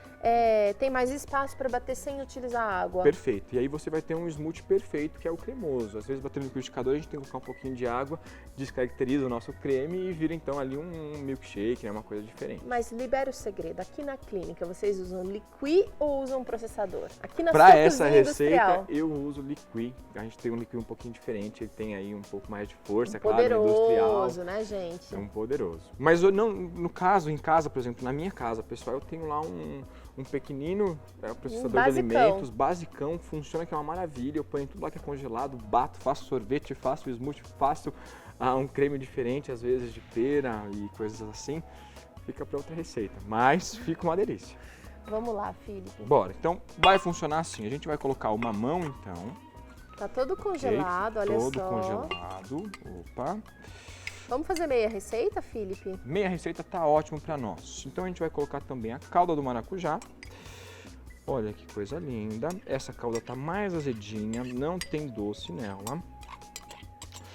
tem mais espaço para bater sem utilizar água. Perfeito. E aí você vai ter um smoothie perfeito, que é o cremoso. Às vezes, batendo no liquidificador, a gente tem que colocar um pouquinho de água, descaracteriza o nosso creme e vira então ali um milkshake, né? Uma coisa diferente. Mas libera o segredo. Aqui na clínica, vocês usam liqui ou usam processador? Aqui na Para sua essa cozinha receita, industrial. eu uso liqui. A gente tem um liqui um pouquinho diferente, ele tem aí um pouco mais de força, Poderoso, industrial. né, gente? É um poderoso. Mas eu não, no caso, em casa, por exemplo, na minha casa, pessoal, eu tenho lá um pequenino processador de alimentos, basicão, funciona que é uma maravilha. Eu ponho tudo lá que é congelado, bato, faço sorvete, faço smoothie, faço um creme diferente, às vezes de pera e coisas assim. Fica para outra receita, mas fica uma delícia. Vamos lá, Felipe. Bora, então vai funcionar assim. A gente vai colocar o mamão, então. Tá todo congelado, olha todo só. Congelado. Opa. Vamos fazer meia receita, Felipe? Meia receita tá ótimo para nós. Então a gente vai colocar também a calda do maracujá. Olha que coisa linda. Essa calda tá mais azedinha, não tem doce nela.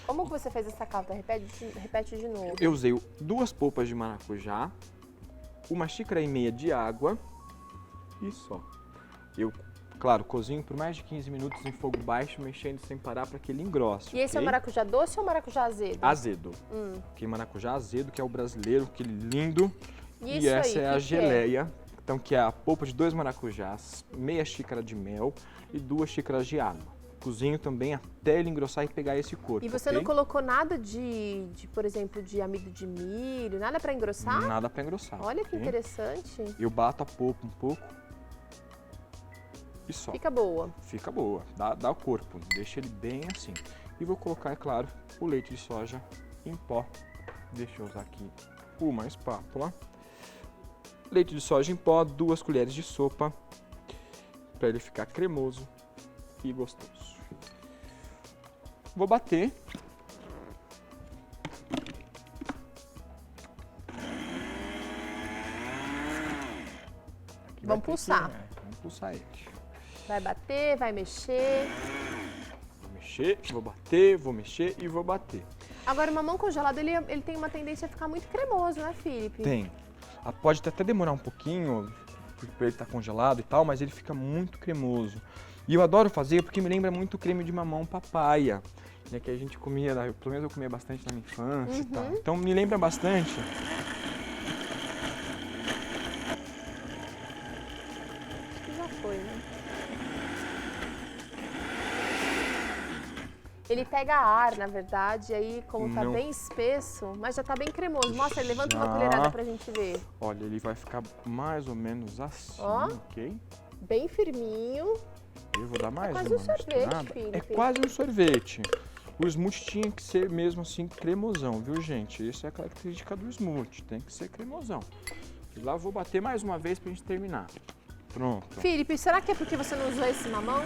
Como que você fez essa calda? Repete de novo. Eu usei 2 polpas de maracujá, 1,5 xícaras de água e só. Eu, claro, cozinho por mais de 15 minutos em fogo baixo, mexendo sem parar para que ele engrosse. E esse é o maracujá doce ou maracujá azedo? Azedo. Que maracujá azedo, que é o brasileiro, aquele lindo. E essa aí, é a geleia. Então, que é a polpa de 2 maracujás, meia xícara de mel e 2 xícaras de água. Cozinho também até ele engrossar e pegar esse corpo. E você não colocou nada de, por exemplo, de amido de milho, nada para engrossar? Nada para engrossar. Olha que interessante. Eu bato a polpa um pouco e só. Fica boa. Fica boa, dá o corpo, deixa ele bem assim. E vou colocar, é claro, o leite de soja em pó. Deixa eu usar aqui uma espátula. Leite de soja em pó, 2 colheres de sopa, para ele ficar cremoso e gostoso. Vou bater. Vamos pulsar. Vamos pulsar ele. Vai bater, vai mexer. Vou mexer, vou bater, vou mexer e vou bater. Agora, o mamão congelado, ele tem uma tendência a ficar muito cremoso, né, Felipe? Tem. Pode até demorar um pouquinho, porque ele tá congelado e tal, mas ele fica muito cremoso. E eu adoro fazer porque me lembra muito o creme de mamão papaya, né, que a gente comia, pelo menos eu comia bastante na minha infância e tal. Então me lembra bastante. Acho que já foi, né? Ele pega ar, na verdade, aí como tá bem espesso, mas já tá bem cremoso. Mostra, levanta uma colherada pra gente ver. Olha, ele vai ficar mais ou menos assim, ok? Bem firminho. Eu vou dar mais quase uma um sorvete, misturada. Felipe. É quase um sorvete. O smoothie tinha que ser mesmo assim cremosão, viu, gente? Essa é a característica do smoothie, tem que ser cremosão. E lá eu vou bater mais uma vez pra gente terminar. Pronto. Felipe, será que é porque você não usou esse mamão?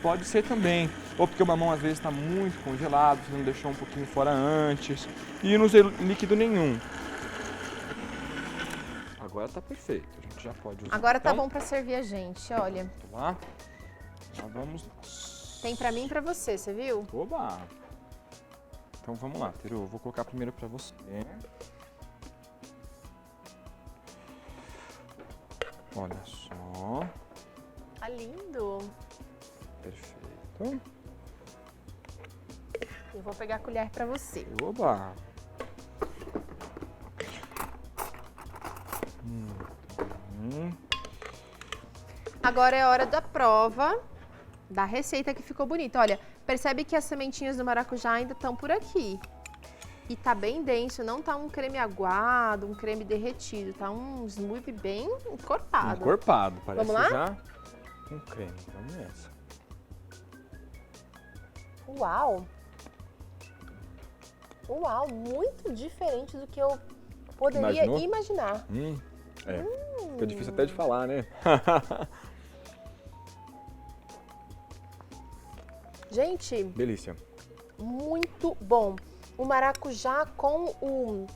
Pode ser também. Ou porque o mamão às vezes está muito congelado, você não deixou um pouquinho fora antes. E não usei líquido nenhum. Agora tá perfeito, a gente já pode usar. Agora tá bom pra servir a gente, olha. Vamos lá. Já vamos nós. Tem pra mim e pra você, você viu? Oba! Então vamos lá, Teru. Eu vou colocar primeiro pra você. Olha só. Tá lindo. Perfeito. Eu vou pegar a colher pra você. Oba! Agora é a hora da prova da receita que ficou bonita. Olha, percebe que as sementinhas do maracujá ainda estão por aqui. E tá bem denso, não tá um creme aguado, um creme derretido, tá um smoothie bem encorpado. Encorpado, parece Vamos lá? já um creme. Vamos nessa. Uau! Uau, muito diferente do que eu poderia imaginar. Fica difícil até de falar, né? Gente, Delícia. muito bom. O maracujá com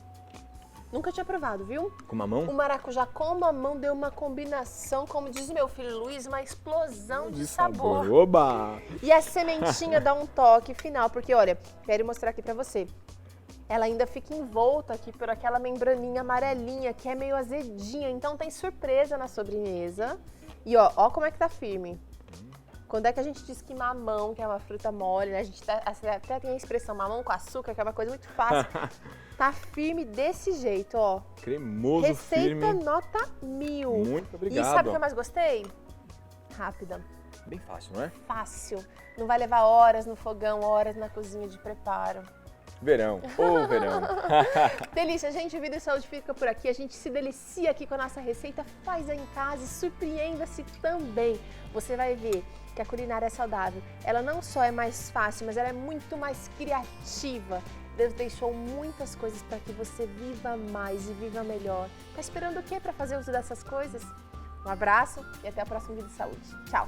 Nunca tinha provado, viu? Com mamão? O maracujá com mamão deu uma combinação, como diz o meu filho Luiz, uma explosão de sabor. Oba! E a sementinha dá um toque final, porque olha, quero mostrar aqui pra você. Ela ainda fica envolta aqui por aquela membraninha amarelinha, que é meio azedinha, então tem surpresa na sobremesa. E ó como é que tá firme. Quando é que a gente diz que mamão, que é uma fruta mole, né? A gente até tem a expressão mamão com açúcar, que é uma coisa muito fácil. Tá firme desse jeito, ó. Cremoso, firme. Receita nota 1000. Muito obrigado. E sabe o que eu mais gostei? Rápida. Bem fácil, não é? Fácil. Não vai levar horas no fogão, horas na cozinha de preparo. Verão, ou verão. Delícia, gente, o Vida e Saúde fica por aqui. A gente se delicia aqui com a nossa receita. Faz aí em casa e surpreenda-se também. Você vai ver que a culinária é saudável. Ela não só é mais fácil, mas ela é muito mais criativa. Deus deixou muitas coisas para que você viva mais e viva melhor. Tá esperando o quê para fazer uso dessas coisas? Um abraço e até a próxima Vida e Saúde. Tchau!